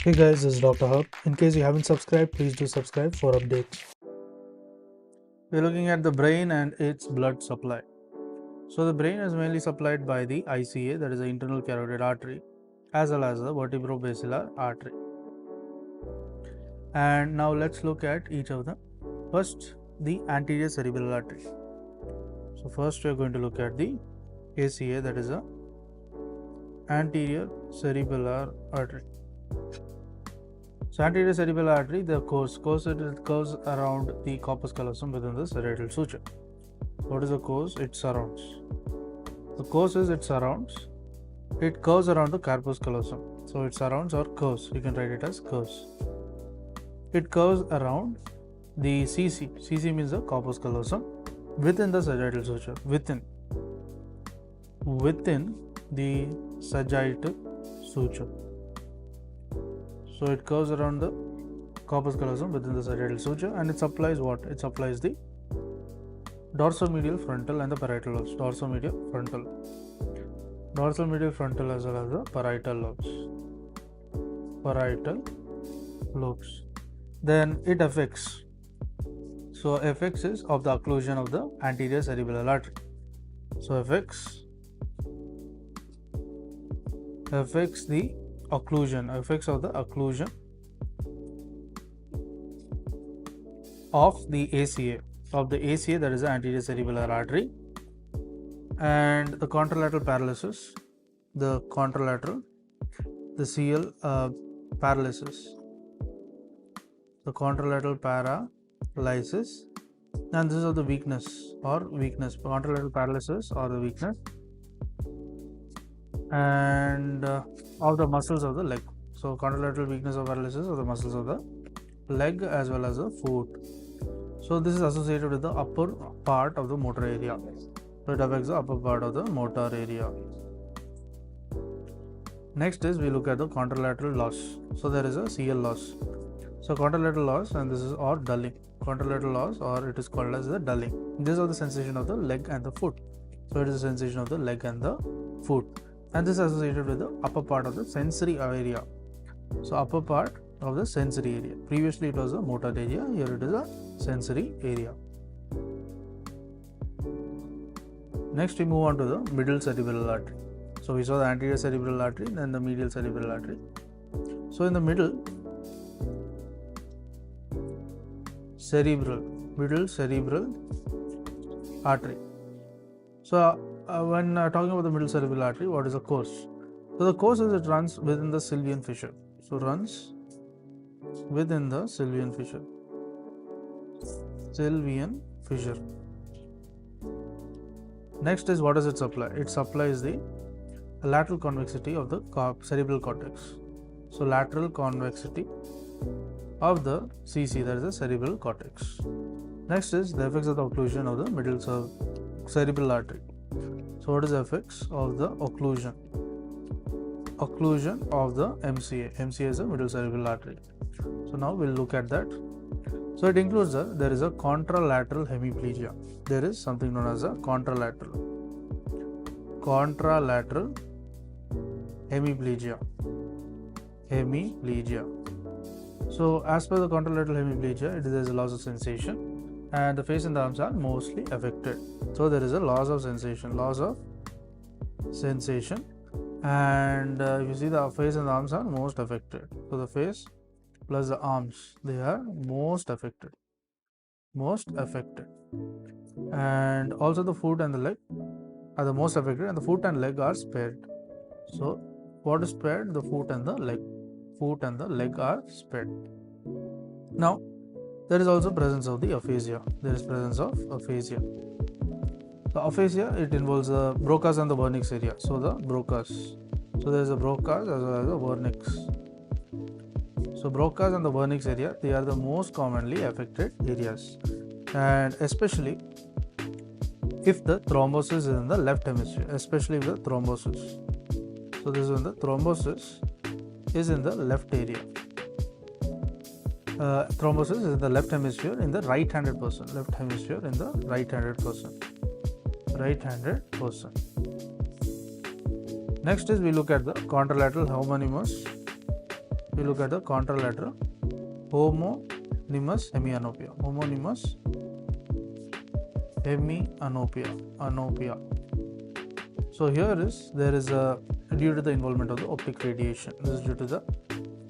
Hey guys, this is Dr. Hub. In case you haven't subscribed, please do subscribe for updates. We're looking at the brain and its blood supply. So the brain is mainly supplied by the ICA, that is the internal carotid artery, as well as the vertebrobasilar artery. And now let's look at each of them. First, the anterior cerebral artery. So first we are going to look at the ACA, that is the anterior cerebellar artery. So anterior cerebral artery, the course it curves around the corpus callosum within the serratal suture. What is the course? It surrounds. The course is it surrounds. It curves around the corpus callosum. So it surrounds or curves. You can write it as curves. It curves around the CC. CC means the corpus callosum within the sagittal suture. Within the sagittal suture. So it curves around the corpus callosum within the sagittal suture, and it supplies what? It supplies the dorsomedial frontal and the parietal lobes. Dorsomedial frontal as well as the parietal lobes. Then it affects. So effects is of the occlusion of the anterior cerebellar artery. So effects of the occlusion of the ACA, that is the anterior cerebellar artery, and the contralateral paralysis, the CL paralysis, the contralateral paralysis, and this is of the weakness, contralateral paralysis or the weakness, and of the muscles of the leg. So contralateral weakness or paralysis of the muscles of the leg as well as the foot. So this is associated with the upper part of the motor area. So it affects the upper part of the motor area. Next is we look at the contralateral loss. So there is a CL loss. So contralateral loss, and this is or dulling. Contralateral loss, or it is called as the dulling. This is the sensation of the leg and the foot. So it is the sensation of the leg and the foot. And this is associated with the upper part of the sensory area. So upper part of the sensory area. Previously it was the motor area, here it is a sensory area. Next we move on to the middle cerebral artery. So we saw the anterior cerebral artery, then the medial cerebral artery. So in the middle cerebral artery. So when talking about the middle cerebral artery, what is the course? So the course is it runs within the sylvian fissure. So runs within the sylvian fissure. Next is what does it supply? It supplies the lateral convexity of the cerebral cortex. So lateral convexity of the CC, that is the cerebral cortex. Next is the effects of the occlusion of the middle cerebral artery. So what is the effects of the occlusion of the MCA? MCA is the middle cerebral artery. So now we'll look at that. So it includes there is a contralateral hemiplegia. There is something known as a contralateral hemiplegia. So as per the contralateral hemiplegia, there is a loss of sensation, and the face and the arms are mostly affected. So there is a loss of sensation, and if you see, the face and the arms are most affected. So the face plus the arms, they are most affected, and also the foot and the leg are the most affected, and the foot and leg are spared. So what is spared? The foot and the leg are spared. Now there is also presence of the aphasia. The aphasia, it involves the Broca's and the Wernicke's area. So the Broca's. So there is a Broca's as well as the Wernicke's. So Broca's and the Wernicke's area, they are the most commonly affected areas, and especially if the thrombosis is in the left hemisphere. So this is when the thrombosis is in the left area. Thrombosis is in the left hemisphere in the right-handed person. right-handed person. Next is we look at the contralateral homonymous we look at the contralateral homonymous hemianopia. Homonymous hemianopia. So here there is a due to the involvement of the optic radiation. This is due to the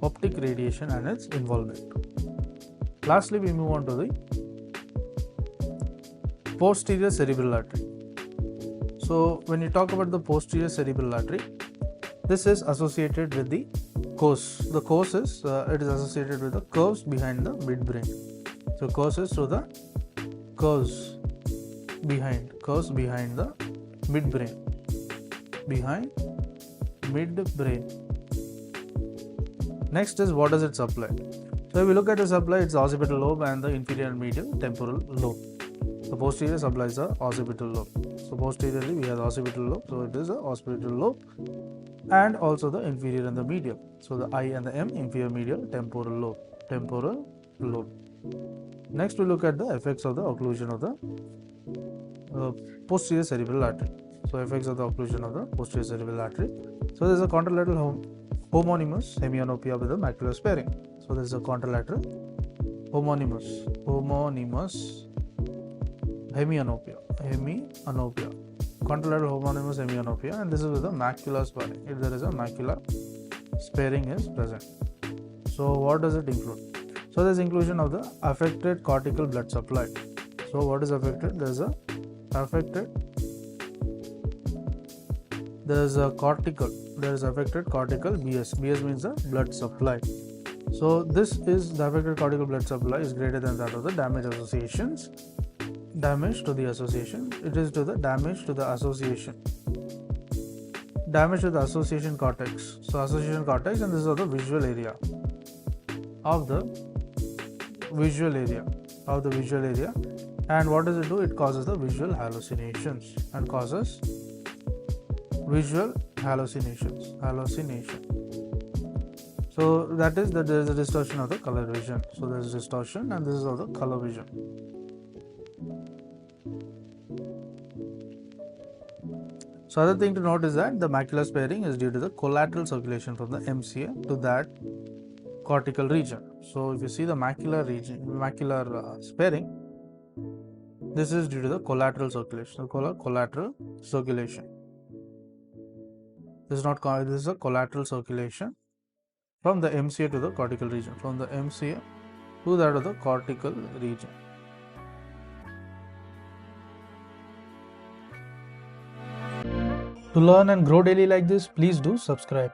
optic radiation and its involvement. Lastly, we move on to the posterior cerebral artery. So when you talk about the posterior cerebral artery, this is associated with the course. The course is it is associated with the curves behind the midbrain. So course is through the curves behind the midbrain. Behind midbrain. Next is what does it supply? So if we look at the supply, it's the occipital lobe and the inferior and medial temporal lobe. The posterior supplies the occipital lobe. So posteriorly we have the occipital lobe, so it is the occipital lobe and also the inferior and the medial. So the I and the M, inferior, medial, temporal lobe. Next we look at the effects of the occlusion of the posterior cerebral artery. So effects of the occlusion of the posterior cerebral artery. So there is a contralateral homonymous hemianopia with a macular sparing. So there is a contralateral homonymous hemianopia. Contralateral homonymous hemianopia, and this is with a macular sparing. If there is a macular sparing is present. So what does it include? So there is inclusion of the affected cortical blood supply. So what is affected? There is affected cortical BS. BS means the blood supply. So this is the affected cortical blood supply is greater than that of the damage associations. Damage to the association. It is to the damage to the association. Damage to the association cortex. So association cortex, and this is of the visual area. And what does it do? It causes the visual hallucinations and causes visual hallucination. So that is that there is a distortion of the color vision. So there is distortion, and this is of the color vision. So other thing to note is that the macular sparing is due to the collateral circulation from the MCA to that cortical region. So if you see the macular sparing, this is due to the collateral circulation. Collateral circulation. This is a collateral circulation from the MCA to the cortical region. From the MCA to that of the cortical region. To learn and grow daily like this, please do subscribe.